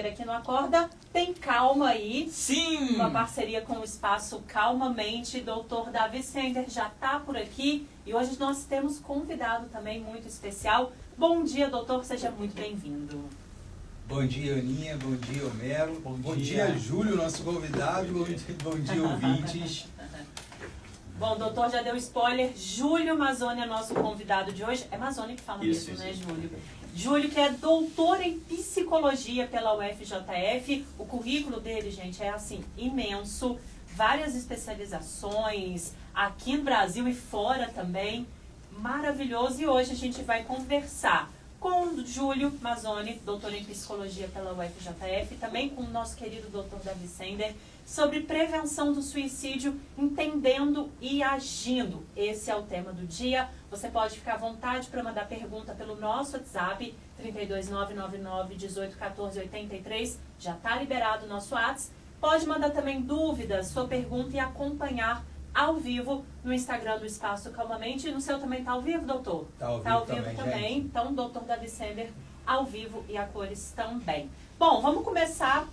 terça-feira aqui no Acorda tem Calma Aí. Sim! Uma parceria com o Espaço Calmamente. Dr. Davi Sender já está por aqui e hoje nós temos convidado também muito especial. Bom dia, doutor, seja muito bem-vindo. Bom dia, Aninha. Bom dia, Homero. Bom dia, Júlio, nosso convidado. Bom dia, ouvintes. Bom, o doutor já deu spoiler. Júlio Mazzoni é nosso convidado de hoje. É Mazzoni que fala mesmo, né, Júlio? Júlio, que é doutor em psicologia pela UFJF. O currículo dele, gente, é assim, imenso. Várias especializações aqui no Brasil e fora também. Maravilhoso. E hoje a gente vai conversar com o Júlio Mazzoni, doutor em psicologia pela UFJF, também com o nosso querido doutor Davi Sender, sobre prevenção do suicídio, entendendo e agindo. Esse é o tema do dia. Você pode ficar à vontade para mandar pergunta pelo nosso WhatsApp, 32999181483. Já está liberado o nosso WhatsApp. Pode mandar também dúvidas, sua pergunta e acompanhar ao vivo no Instagram do Espaço Calmamente. E no seu também está ao vivo, doutor? Está ao vivo também. Então, doutor Davi Sender ao vivo e a cores também. Bom, vamos começar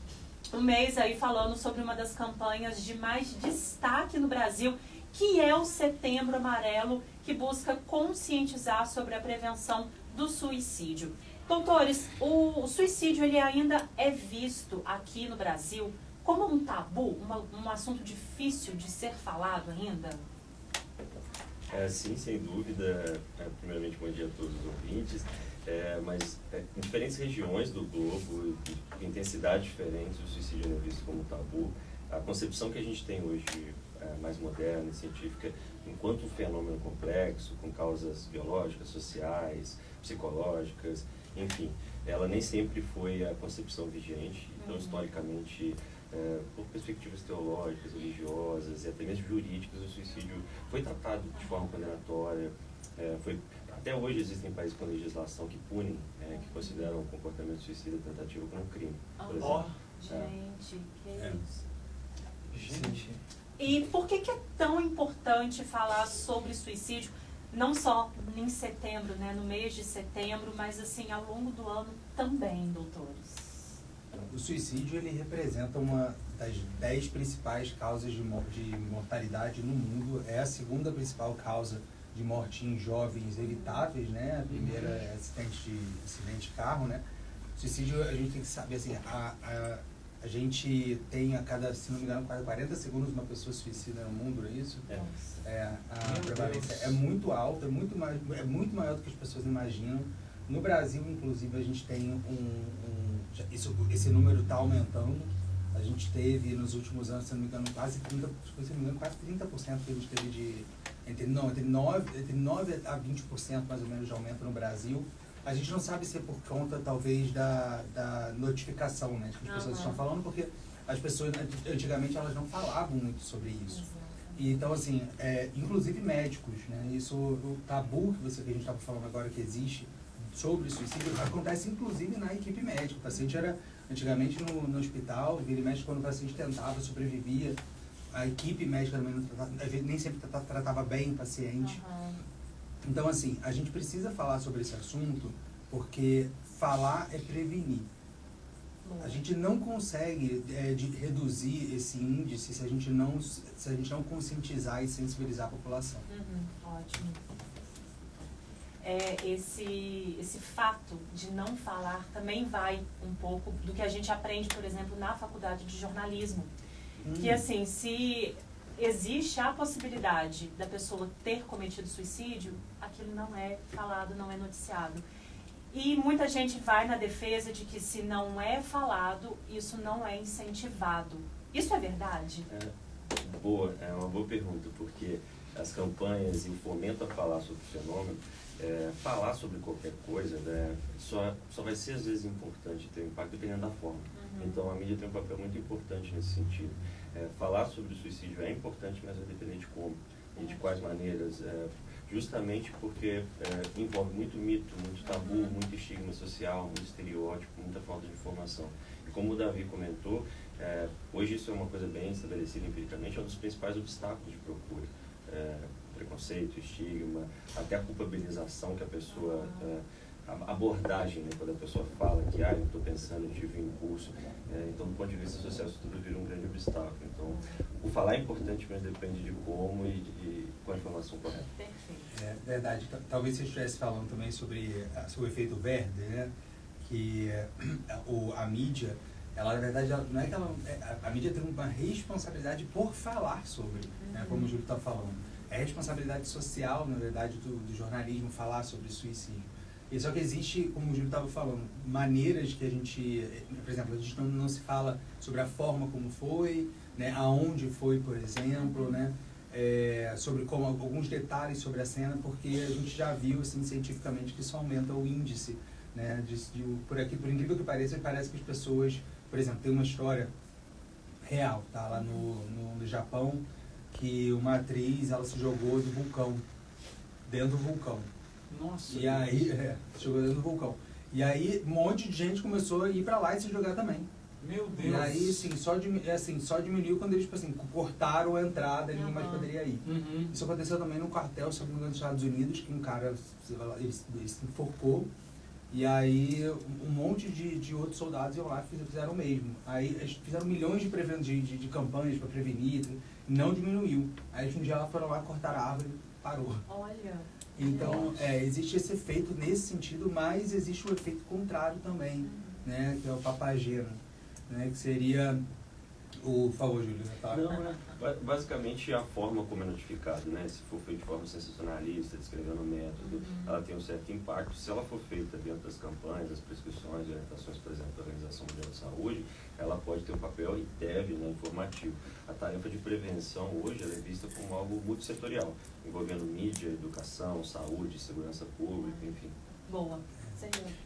o mês aí falando sobre uma das campanhas de mais destaque no Brasil, que é o Setembro Amarelo, que busca conscientizar sobre a prevenção do suicídio. Doutores, o suicídio ele ainda é visto aqui no Brasil como um tabu, um assunto difícil de ser falado ainda? Sim, sem dúvida. Primeiramente, bom dia a todos os ouvintes. Mas em diferentes regiões do globo, com intensidades diferentes, o suicídio é visto como tabu. A concepção que a gente tem hoje, mais moderna e científica, enquanto um fenômeno complexo, com causas biológicas, sociais, psicológicas, enfim, ela nem sempre foi a concepção vigente. Então, historicamente, por perspectivas teológicas, religiosas e até mesmo jurídicas, o suicídio foi tratado de forma condenatória. Até hoje existem países com legislação que punem, que consideram o comportamento suicida tentativa como um crime, por exemplo. Gente, que isso. Gente. E por que é tão importante falar sobre suicídio, não só em setembro, né, no mês de setembro, mas assim, ao longo do ano também, doutores? O suicídio ele representa uma das 10 principais causas de mortalidade no mundo. É a segunda principal causa de morte em jovens evitáveis, né? A primeira é acidente de carro, né? Suicídio, a gente tem que saber, assim, a gente tem a cada, se não me engano, quase 40 segundos uma pessoa suicida no mundo, não é isso? A prevalência é muito alta, é muito maior do que as pessoas imaginam. No Brasil, inclusive, a gente tem esse número está aumentando. A gente teve nos últimos anos, se não me engano, quase 30% que a gente teve entre 9 a 20% mais ou menos de aumento no Brasil. A gente não sabe se é por conta, talvez, da notificação, né, que as pessoas estão falando, porque as pessoas, antigamente, elas não falavam muito sobre isso. E, então, assim, inclusive médicos, né, isso, o tabu que a gente estava falando agora que existe sobre o suicídio, acontece inclusive na equipe médica. O paciente era, antigamente, no hospital, vira e mexe, quando o paciente tentava, sobrevivia, a equipe médica também nem sempre tratava bem o paciente. Então, assim, a gente precisa falar sobre esse assunto, porque falar é prevenir. A gente não consegue reduzir esse índice se a gente não conscientizar e sensibilizar a população. Ótimo. Esse fato de não falar também vai um pouco do que a gente aprende, por exemplo, na faculdade de jornalismo. Que, assim, se existe a possibilidade da pessoa ter cometido suicídio, aquilo não é falado, não é noticiado. E muita gente vai na defesa de que se não é falado, isso não é incentivado. Isso é verdade? É uma boa pergunta, porque as campanhas e o fomento a falar sobre o fenômeno, falar sobre qualquer coisa, né, só vai ser às vezes importante, ter um impacto dependendo da forma. Então a mídia tem um papel muito importante nesse sentido. Falar sobre o suicídio é importante, mas vai depender de como e de quais maneiras, justamente porque envolve muito mito, muito tabu, muito estigma social, muito estereótipo, muita falta de informação. E como o Davi comentou, hoje isso é uma coisa bem estabelecida empiricamente, é um dos principais obstáculos de procura. Preconceito, estigma, até a culpabilização que a pessoa abordagem, né? Quando a pessoa fala que eu estou pensando, eu tive um impulso, então do ponto de vista social isso tudo vira um grande obstáculo. Então o falar é importante, mas depende de como e com a informação correta. Perfeito. É verdade. Talvez você estivesse falando também sobre o efeito verde, né? Que a mídia, ela na verdade não é que ela, a mídia tem uma responsabilidade por falar sobre, né? Como o Júlio está falando. É responsabilidade social, na verdade, do jornalismo falar sobre suicídio. E só que existe, como o Júlio estava falando, maneiras que a gente, por exemplo, a gente não se fala sobre a forma como foi, né, aonde foi, por exemplo, né, sobre como, alguns detalhes sobre a cena, porque a gente já viu assim, cientificamente que isso aumenta o índice, né, por incrível que pareça, parece que as pessoas, por exemplo, tem uma história real, tá, lá no Japão, que uma atriz, ela se jogou do vulcão, dentro do vulcão. Nossa. E aí, se jogou dentro do vulcão. E aí, um monte de gente começou a ir pra lá e se jogar também. Meu Deus. E aí, assim, só diminuiu quando eles, tipo assim, cortaram a entrada, ninguém mais poderia ir. Uhum. Isso aconteceu também num quartel, se não me engano, dos Estados Unidos, que um cara, ele se enforcou. E aí, um monte de outros soldados iam lá e fizeram o mesmo. Aí, eles fizeram milhões de campanhas para prevenir, não diminuiu. Aí, um dia ela foram lá, cortaram a árvore e parou. Olha. Então, existe esse efeito nesse sentido, mas existe o efeito contrário também, né, que é o papageiro, né, que seria o... Por favor, Júlio. Tá? Não, basicamente a forma como é notificado, né? Se for feito de forma sensacionalista, descrevendo o método, ela tem um certo impacto. Se ela for feita dentro das campanhas, das prescrições, orientações, por exemplo, da Organização Mundial de Saúde, ela pode ter um papel e deve, né, informativo. A tarefa de prevenção hoje ela é vista como algo multissetorial, envolvendo mídia, educação, saúde, segurança pública, enfim. Boa.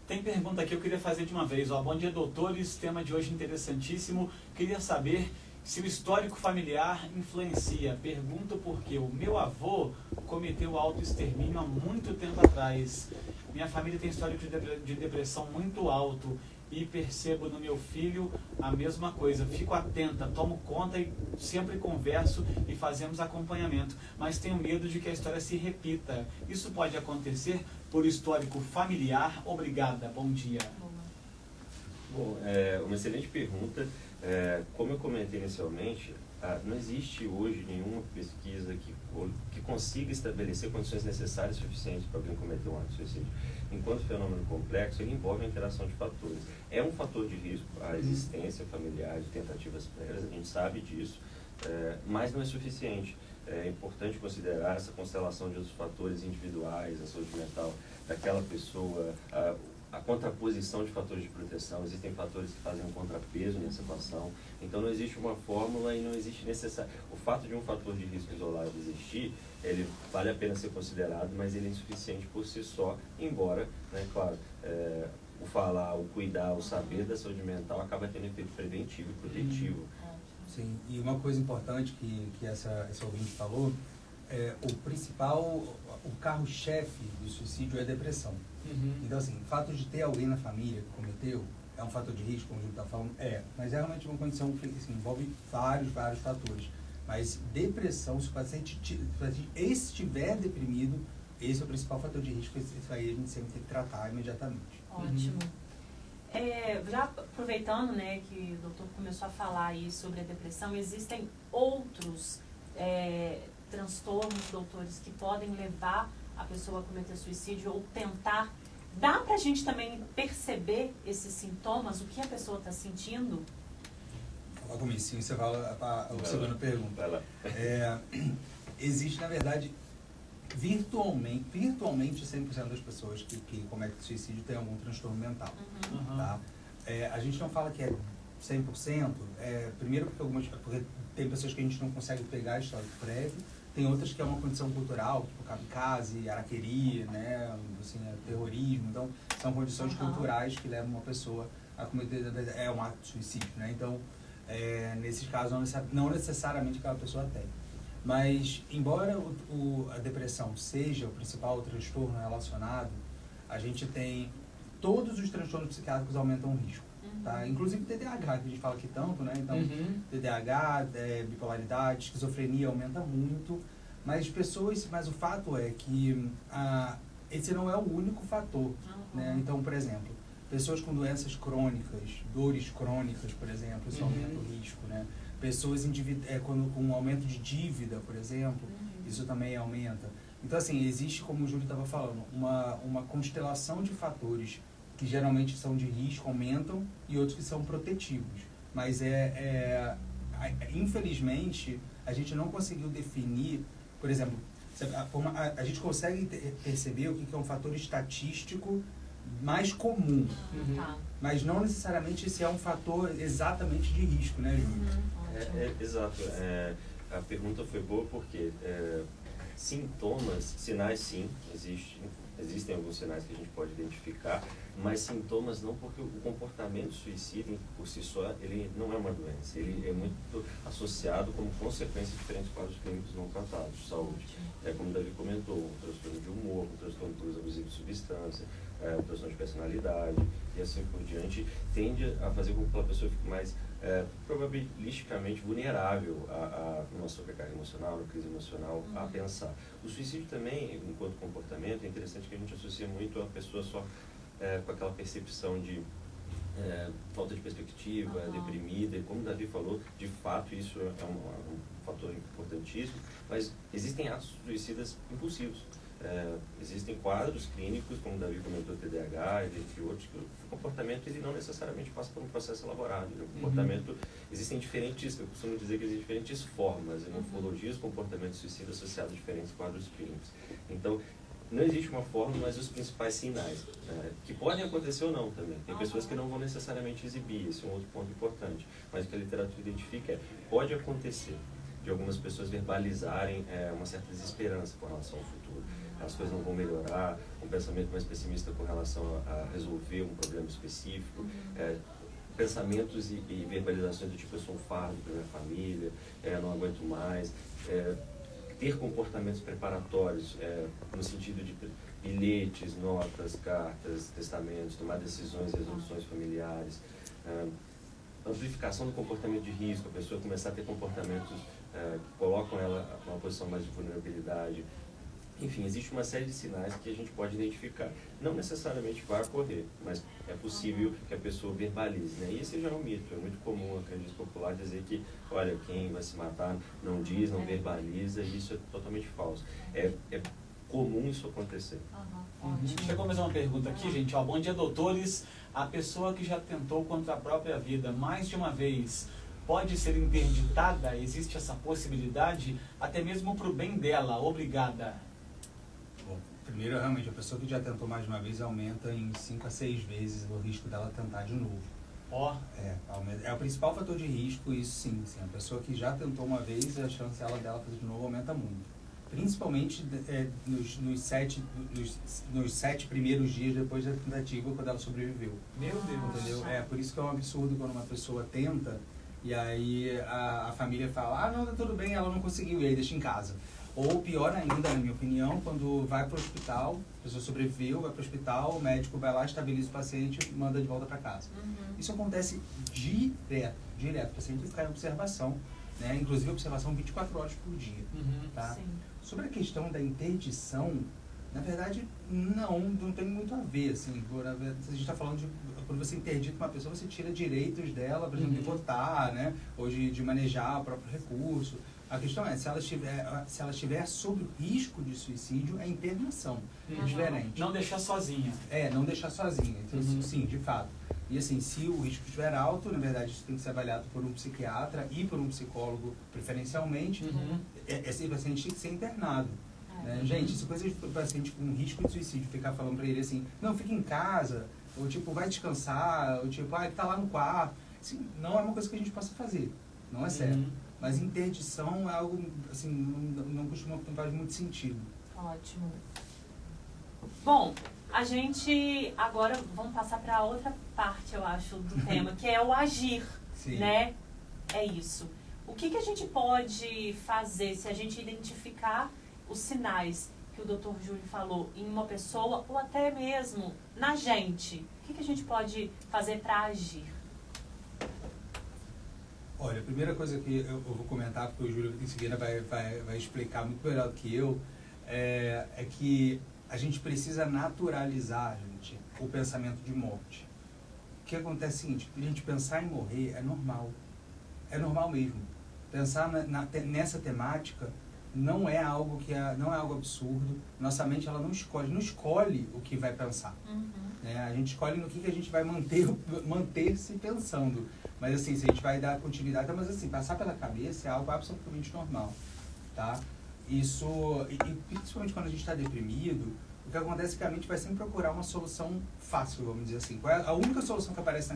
Tem pergunta aqui, eu queria fazer de uma vez. Bom dia, doutores. Tema de hoje interessantíssimo. Queria saber se o histórico familiar influencia. Pergunto porque o meu avô cometeu autoextermínio há muito tempo atrás. Minha família tem histórico de depressão muito alto e percebo no meu filho a mesma coisa. Fico atenta, tomo conta e sempre converso e fazemos acompanhamento. Mas tenho medo de que a história se repita. Isso pode acontecer por histórico familiar? Obrigada, bom dia. Bom, uma excelente pergunta. Como eu comentei inicialmente, não existe hoje nenhuma pesquisa que consiga estabelecer condições necessárias e suficientes para alguém cometer um ato de suicídio. Enquanto fenômeno complexo, ele envolve a interação de fatores. É um fator de risco a existência familiar de tentativas prévias, a gente sabe disso, mas não é suficiente. É importante considerar essa constelação de outros fatores individuais, a saúde mental daquela pessoa, a contraposição de fatores de proteção. Existem fatores que fazem um contrapeso nessa equação. Então não existe uma fórmula e não existe necessário. O fato de um fator de risco isolado existir, ele vale a pena ser considerado, mas ele é insuficiente por si só, embora, né, claro, o falar, o cuidar, o saber da saúde mental acaba tendo efeito preventivo e protetivo. Sim, e uma coisa importante que essa ouvinte falou, o carro-chefe do suicídio é a depressão. Então, assim, o fato de ter alguém na família que cometeu é um fator de risco, como o Júlio está falando, mas é realmente uma condição que assim, envolve vários fatores. Mas depressão, se o paciente estiver deprimido, esse é o principal fator de risco, isso aí a gente sempre tem que tratar imediatamente. Ótimo. Já aproveitando, né, que o doutor começou a falar aí sobre a depressão, existem outros transtornos, doutores, que podem levar a pessoa a cometer suicídio ou tentar. Dá pra gente também perceber esses sintomas, o que a pessoa está sentindo? Fala comigo, sim, você fala a segunda pergunta. Vai lá. Existe, na verdade, virtualmente 100% das pessoas que cometem suicídio têm algum transtorno mental. Tá? A gente não fala que é 100%, primeiro porque tem pessoas que a gente não consegue pegar histórico prévio, tem outras que é uma condição cultural, tipo kamikaze, araqueria, né, assim, terrorismo. Então, são condições culturais que levam uma pessoa a cometer um ato de suicídio, né? Então, nesses casos, não necessariamente aquela pessoa tem. Mas, embora a depressão seja o principal transtorno relacionado, a gente tem todos os transtornos psiquiátricos aumentam o risco. Tá? Inclusive TDAH, que a gente fala aqui tanto, né? Então, TDAH, bipolaridade, esquizofrenia aumenta muito, mas o fato é que esse não é o único fator, né? Então, por exemplo, pessoas com doenças crônicas, dores crônicas, por exemplo, isso aumenta o risco, né? Pessoas com um aumento de dívida, por exemplo, isso também aumenta. Então, assim, existe, como o Júlio estava falando, uma constelação de fatores que geralmente são de risco, aumentam, e outros que são protetivos. Mas, infelizmente, a gente não conseguiu definir, por exemplo, a gente consegue perceber o que é um fator estatístico mais comum, mas não necessariamente esse é um fator exatamente de risco, né, Júlio? Exato. A pergunta foi boa porque sintomas, sinais sim, existem alguns sinais que a gente pode identificar, mas sintomas não, porque o comportamento suicida por si só, ele não é uma doença, ele é muito associado como consequência de diferentes quadros clínicos não tratados de saúde. Como o Davi comentou, um transtorno de humor, um transtorno por uso abusivo de substância, um transtorno de personalidade e assim por diante, tende a fazer com que a pessoa fique mais probabilisticamente vulnerável a uma sobrecarga emocional, uma crise emocional, a pensar. O suicídio também, enquanto comportamento, é interessante que a gente associa muito a pessoa só com aquela percepção de falta de perspectiva, deprimida, e como o Davi falou, de fato isso é um fator importantíssimo, mas existem atos suicidas impulsivos. Existem quadros clínicos, como o Davi comentou, TDAH, entre outros, que o comportamento ele não necessariamente passa por um processo elaborado. O comportamento, existem diferentes, eu costumo dizer que existem diferentes formas, morfologias, comportamentos suicidas associados a diferentes quadros clínicos. Então, não existe uma forma, mas os principais sinais, que podem acontecer ou não também. Tem pessoas que não vão necessariamente exibir, esse é um outro ponto importante, mas o que a literatura identifica pode acontecer de algumas pessoas verbalizarem uma certa desesperança com relação ao futuro. As coisas não vão melhorar, um pensamento mais pessimista com relação a resolver um problema específico, pensamentos e verbalizações do tipo, eu sou um fardo para minha família, não aguento mais, ter comportamentos preparatórios, no sentido de bilhetes, notas, cartas, testamentos, tomar decisões e resoluções familiares, amplificação do comportamento de risco, a pessoa começar a ter comportamentos que colocam ela numa posição mais de vulnerabilidade. Enfim, existe uma série de sinais que a gente pode identificar. Não necessariamente vai ocorrer, mas é possível que a pessoa verbalize, né? E esse já é um mito. É muito comum a crendice popular dizer que, olha, quem vai se matar não diz, não verbaliza, e isso é totalmente falso. É comum isso acontecer. Chegou mais uma pergunta aqui, gente. Bom dia, doutores. A pessoa que já tentou contra a própria vida mais de uma vez pode ser interditada? Existe essa possibilidade? Até mesmo para o bem dela, obrigada. Bom, primeiro, realmente, a pessoa que já tentou mais de uma vez aumenta em 5 a 6 vezes o risco dela tentar de novo. É o principal fator de risco, isso sim. A pessoa que já tentou uma vez, a chance dela fazer de novo aumenta muito. Principalmente nos 7 primeiros dias depois da tentativa, quando ela sobreviveu. Meu Deus! Entendeu? Por isso que é um absurdo quando uma pessoa tenta e aí a família fala, não, tá tudo bem, ela não conseguiu, e aí deixa em casa. Ou pior ainda, na minha opinião, quando vai para o hospital, a pessoa sobreviveu, vai para o hospital, o médico vai lá, estabiliza o paciente e manda de volta para casa. Isso acontece direto. O paciente fica em observação, né? Inclusive observação 24 horas por dia. Tá? Sobre a questão da interdição, na verdade, não tem muito a ver. Assim, a gente está falando de quando você interdita uma pessoa, você tira direitos dela, por exemplo, de votar, né? Ou de manejar o próprio recurso. A questão é, se ela estiver sob risco de suicídio, é internação. É diferente. Não deixar sozinha. Não deixar sozinha. Então, sim, de fato. E assim, se o risco estiver alto, na verdade, isso tem que ser avaliado por um psiquiatra e por um psicólogo, preferencialmente. Esse paciente tem que ser internado. Né? Gente, isso é coisa de paciente com risco de suicídio, ficar falando pra ele assim, não, fica em casa, ou tipo, vai descansar, ou tipo, ele tá lá no quarto. Assim, não é uma coisa que a gente possa fazer, não é certo. Mas interdição é algo, assim, não faz muito sentido. Ótimo. Bom, a gente agora vamos passar para outra parte, eu acho, do tema, que é o agir, né? É isso. O que a gente pode fazer se a gente identificar os sinais que o Dr. Júlio falou em uma pessoa ou até mesmo na gente? O que a gente pode fazer para agir? Olha, a primeira coisa que eu vou comentar, porque o Júlio em seguida vai explicar muito melhor do que eu, é que a gente precisa naturalizar, gente, o pensamento de morte. O que acontece é o seguinte, a gente pensar em morrer é normal mesmo. Pensar nessa temática não é algo não é algo absurdo. Nossa mente ela não escolhe o que vai pensar. Né? A gente escolhe no que a gente vai manter-se pensando. Mas assim, se a gente vai dar continuidade, mas assim, passar pela cabeça é algo absolutamente normal, tá? Isso, e principalmente quando a gente está deprimido, o que acontece é que a mente vai sempre procurar uma solução fácil, vamos dizer assim. Qual é a única solução que aparece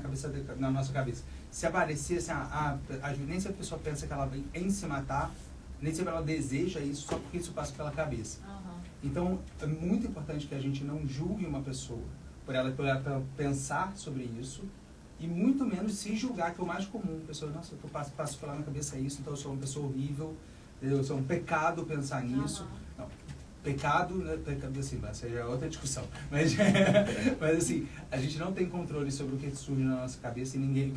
na nossa cabeça? Se aparecer assim, nem se a pessoa pensa que ela vem em se matar, nem sempre ela deseja isso só porque isso passa pela cabeça. Então, é muito importante que a gente não julgue uma pessoa por ela pensar sobre isso, e muito menos se julgar, que é o mais comum. A pessoa, nossa, eu passo pela minha cabeça isso, então eu sou uma pessoa horrível, entendeu? É um pecado pensar nisso. Não, pecado, né, assim, essa já é outra discussão. Mas assim, a gente não tem controle sobre o que surge na nossa cabeça, e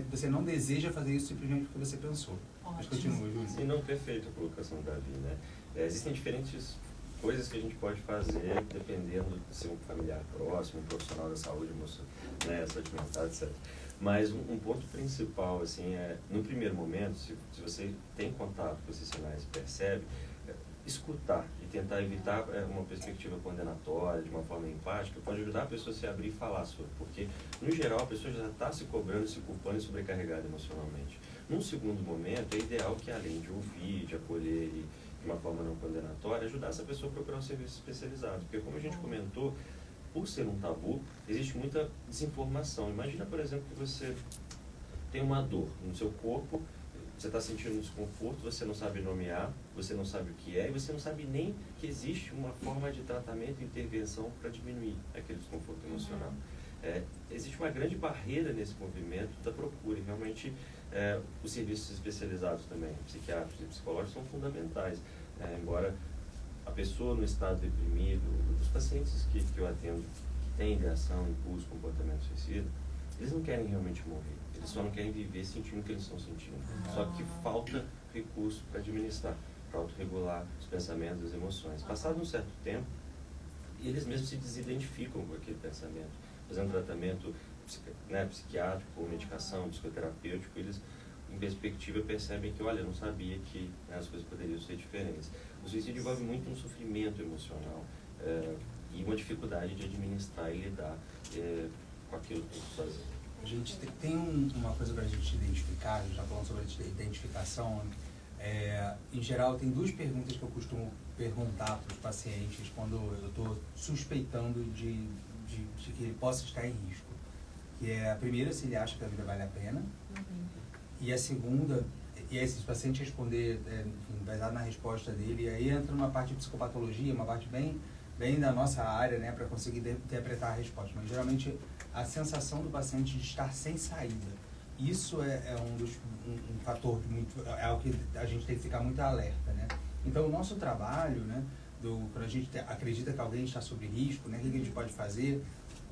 você não deseja fazer isso simplesmente porque você pensou. Mas continua, Júlio. Sim, não, perfeito a colocação do Davi, né? Existem diferentes coisas que a gente pode fazer dependendo de ser um familiar próximo, um profissional da saúde, né, saúde mental, etc. Mas um ponto principal, assim, no primeiro momento, se você tem contato com esses sinais e percebe, escutar e tentar evitar uma perspectiva condenatória, de uma forma empática, pode ajudar a pessoa a se abrir e falar sobre, porque, no geral, a pessoa já está se cobrando, se culpando e sobrecarregada emocionalmente. Num segundo momento, é ideal que, além de ouvir, de acolher e de uma forma não condenatória, ajudar essa pessoa a procurar um serviço especializado. Porque, como a gente comentou, por ser um tabu, existe muita desinformação. Imagina, por exemplo, que você tem uma dor no seu corpo, você está sentindo um desconforto, você não sabe nomear, você não sabe o que é, e você não sabe nem que existe uma forma de tratamento e intervenção para diminuir aquele desconforto emocional. Existe uma grande barreira nesse movimento da procura, e realmente os serviços especializados também, psiquiátricos e psicológicos, são fundamentais. Embora a pessoa no estado deprimido, os pacientes que eu atendo, que têm ideação, impulso, comportamento suicida, eles não querem realmente morrer, eles só não querem viver sentindo o que eles estão sentindo. Só que falta recurso para administrar, para autorregular os pensamentos, as emoções. Passado um certo tempo, eles mesmos se desidentificam com aquele pensamento. Fazendo tratamento psiquiátrico, ou medicação, psicoterapêutico, eles, em perspectiva, percebem que, olha, eu não sabia que as coisas poderiam ser diferentes. O suicídio envolve muito um sofrimento emocional e uma dificuldade de administrar e lidar com aquilo que sozinho. A gente tem uma coisa para a gente identificar, a gente já falando sobre a identificação. Em geral, tem duas perguntas que eu costumo perguntar para os pacientes quando eu estou suspeitando de que ele possa estar em risco. Que é a primeira, se ele acha que a vida vale a pena. E a segunda, e aí se o paciente responder, enfim, vai dar na resposta dele, e aí entra numa parte de psicopatologia, uma parte bem da nossa área, né, para conseguir interpretar a resposta. Mas geralmente a sensação do paciente de estar sem saída, isso é um fator muito, é algo que a gente tem que ficar muito alerta, né? Então o nosso trabalho, né, quando a gente acredita que alguém está sob risco, né, o que a gente pode fazer?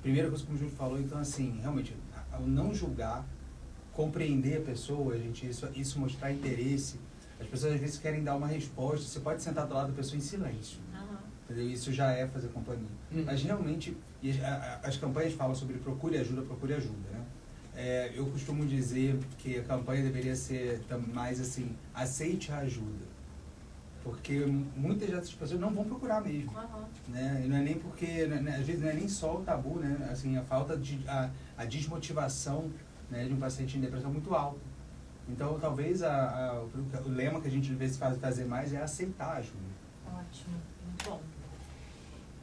Primeira coisa, como o Júlio falou, então assim, realmente, ao não julgar, compreender a pessoa, isso mostrar interesse. As pessoas às vezes querem dar uma resposta, você pode sentar do lado da pessoa em silêncio. Entendeu? Isso já é fazer companhia. Mas realmente, as campanhas falam sobre procure ajuda, né? Eu costumo dizer que a campanha deveria ser mais assim, aceite a ajuda. Porque muitas dessas pessoas não vão procurar mesmo. Né? E não é nem porque, às vezes não é nem só o tabu, né? Assim, a falta de, a desmotivação, né, de um paciente em depressão muito alta. Então, talvez o lema que a gente deve fazer mais é aceitar a ajuda. Ótimo, muito bom.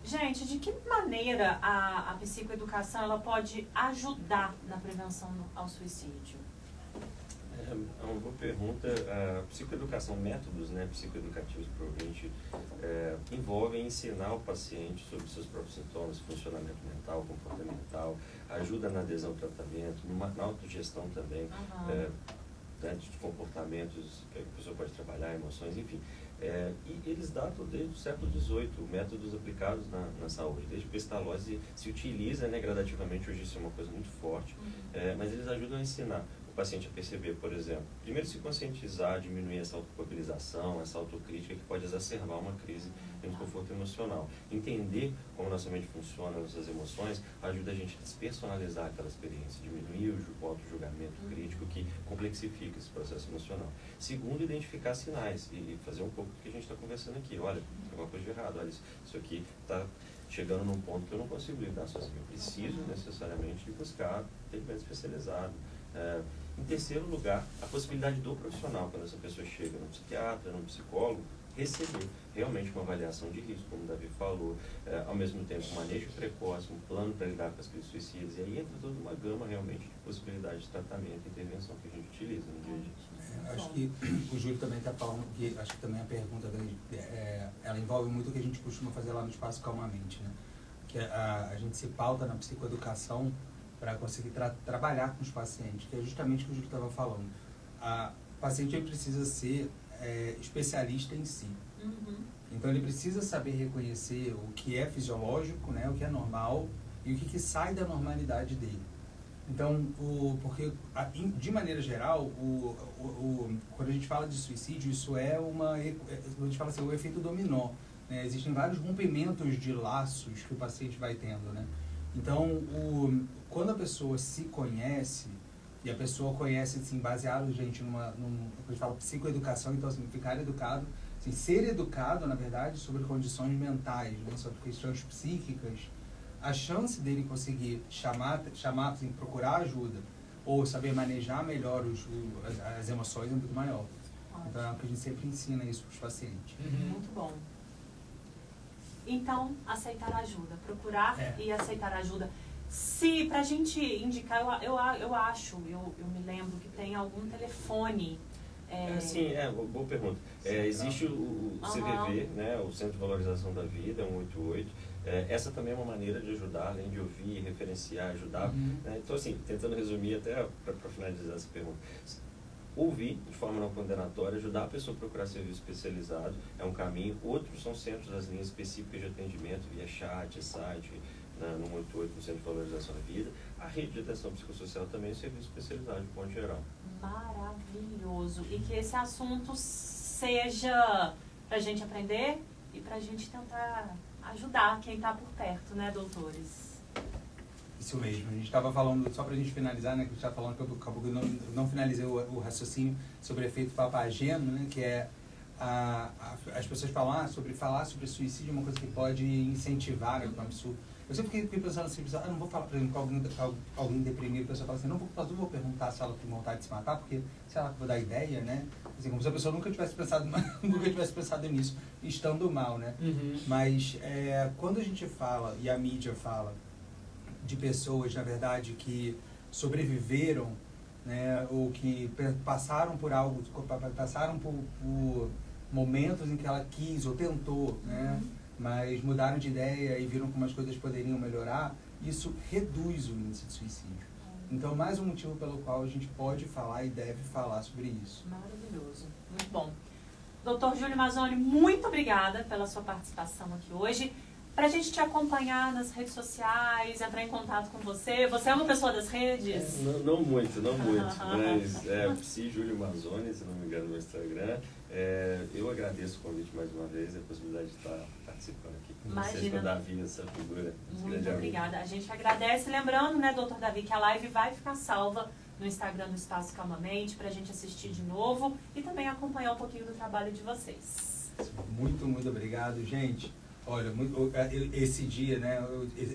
Gente, de que maneira a psicoeducação ela pode ajudar na prevenção ao suicídio? É uma boa pergunta. A psicoeducação, métodos, né, psicoeducativos, provavelmente, envolvem ensinar o paciente sobre seus próprios sintomas, funcionamento mental, comportamental, ajuda na adesão ao tratamento, na autogestão também, de comportamentos que a pessoa pode trabalhar, emoções, enfim. E eles datam desde o século XVIII, métodos aplicados na saúde. Desde Pestalozzi se utiliza, né, gradativamente, hoje isso é uma coisa muito forte, mas eles ajudam a ensinar. paciente a perceber, por exemplo, primeiro se conscientizar, diminuir essa autoculpabilização, essa autocrítica que pode exacerbar uma crise de desconforto emocional. Entender como nossa mente funciona, nossas emoções, ajuda a gente a despersonalizar aquela experiência, diminuir o auto-julgamento crítico que complexifica esse processo emocional. Segundo, identificar sinais e fazer um pouco do que a gente está conversando aqui. Olha, tem alguma coisa de errado, olha, isso aqui está chegando num ponto que eu não consigo lidar sozinho. Eu preciso necessariamente buscar atendimento especializado. Em terceiro lugar, a possibilidade do profissional, quando essa pessoa chega no psiquiatra, no psicólogo, receber realmente uma avaliação de risco, como o Davi falou, ao mesmo tempo um manejo precoce, um plano para lidar com as crises suicidas, e aí entra toda uma gama realmente de possibilidades de tratamento e intervenção que a gente utiliza no dia a dia. Acho que o Júlio também está falando, que acho que também a pergunta dele, ela envolve muito o que a gente costuma fazer lá no Espaço Calmamente, né? Que a gente se pauta na psicoeducação para conseguir trabalhar com os pacientes, que é justamente o que o Júlio estava falando. O paciente ele precisa ser especialista em si. Então ele precisa saber reconhecer o que é fisiológico, né, o que é normal e o que sai da normalidade dele. Então, porque de maneira geral, quando a gente fala de suicídio, isso é a gente fala assim, o efeito dominó, né? Existem vários rompimentos de laços que o paciente vai tendo, né? Então, quando a pessoa se conhece, e a pessoa conhece, assim, baseado, gente, a gente fala psicoeducação, então, assim, ficar educado, assim, ser educado, na verdade, sobre condições mentais, né, sobre questões psíquicas, a chance dele conseguir chamar assim, procurar ajuda, ou saber manejar melhor as emoções é muito maior. Ótimo. Então, é o que a gente sempre ensina isso para os pacientes. Muito bom. Então, aceitar ajuda, procurar e aceitar ajuda. Se pra gente indicar, eu me lembro que tem algum telefone. Sim, boa pergunta. Existe o CVV, né, o Centro de Valorização da Vida, 188. Essa também é uma maneira de ajudar, além de ouvir, referenciar, ajudar. Né? Então, assim, tentando resumir até para finalizar essa pergunta. Ouvir de forma não condenatória, ajudar a pessoa a procurar serviço especializado, é um caminho. Outros são centros das linhas específicas de atendimento, via chat, site, no 188, no Centro de Valorização da Vida. A rede de atenção psicossocial também é um serviço especializado, de modo geral. Maravilhoso. E que esse assunto seja para a gente aprender e para a gente tentar ajudar quem está por perto, né, doutores? Isso mesmo. A gente estava falando, só para a gente finalizar, né, que a gente estava falando que eu não finalizei o raciocínio sobre efeito papageno, né, que é as pessoas falar sobre suicídio é uma coisa que pode incentivar, né, um absurdo. Eu sempre fiquei pensando assim, não vou falar, por exemplo, com alguém deprimido, a pessoa fala assim, não vou perguntar se ela tem vontade de se matar, porque se ela for dar ideia, né, assim, como se a pessoa nunca tivesse pensado nisso, estando mal, né. Mas quando a gente fala, e a mídia fala, de pessoas, na verdade, que sobreviveram, né, ou que passaram por algo, passaram por momentos em que ela quis ou tentou, né, mas mudaram de ideia e viram como as coisas poderiam melhorar, isso reduz o índice de suicídio. Então, mais um motivo pelo qual a gente pode falar e deve falar sobre isso. Maravilhoso, muito bom. Dr. Júlio Mazzoni, muito obrigada pela sua participação aqui hoje. Para a gente te acompanhar nas redes sociais, entrar em contato com você. Você é uma pessoa das redes? Não muito, mas Psi Júlio Mazzoni, se não me engano, no Instagram. Eu agradeço o convite mais uma vez, a possibilidade de estar participando aqui com vocês, com o Davi, essa figura. Muito obrigada. A gente agradece. Lembrando, né, doutor Davi, que a live vai ficar salva no Instagram do Espaço Calmamente, para a gente assistir de novo e também acompanhar um pouquinho do trabalho de vocês. Muito, muito obrigado, gente. Olha, esse dia, né,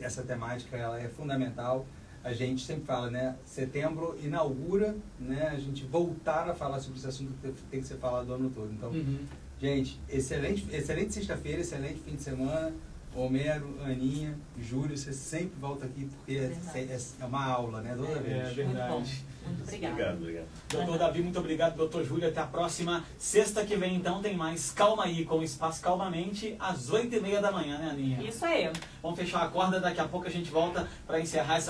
essa temática, ela é fundamental. A gente sempre fala, né, setembro inaugura, né, a gente voltar a falar sobre esse assunto que tem que ser falado o ano todo. Então, gente, excelente sexta-feira, excelente fim de semana. Homero, Aninha, Júlio, você sempre volta aqui porque é uma aula, né? Toda vez. É verdade. Muito obrigado. Obrigado. Doutor Davi, muito obrigado. Doutor Júlio, até a próxima. Sexta que vem, então, tem mais Calma Aí, com o Espaço Calmamente, às 8h30 da manhã, né, Aninha? Isso aí. Vamos fechar a corda, daqui a pouco a gente volta para encerrar essa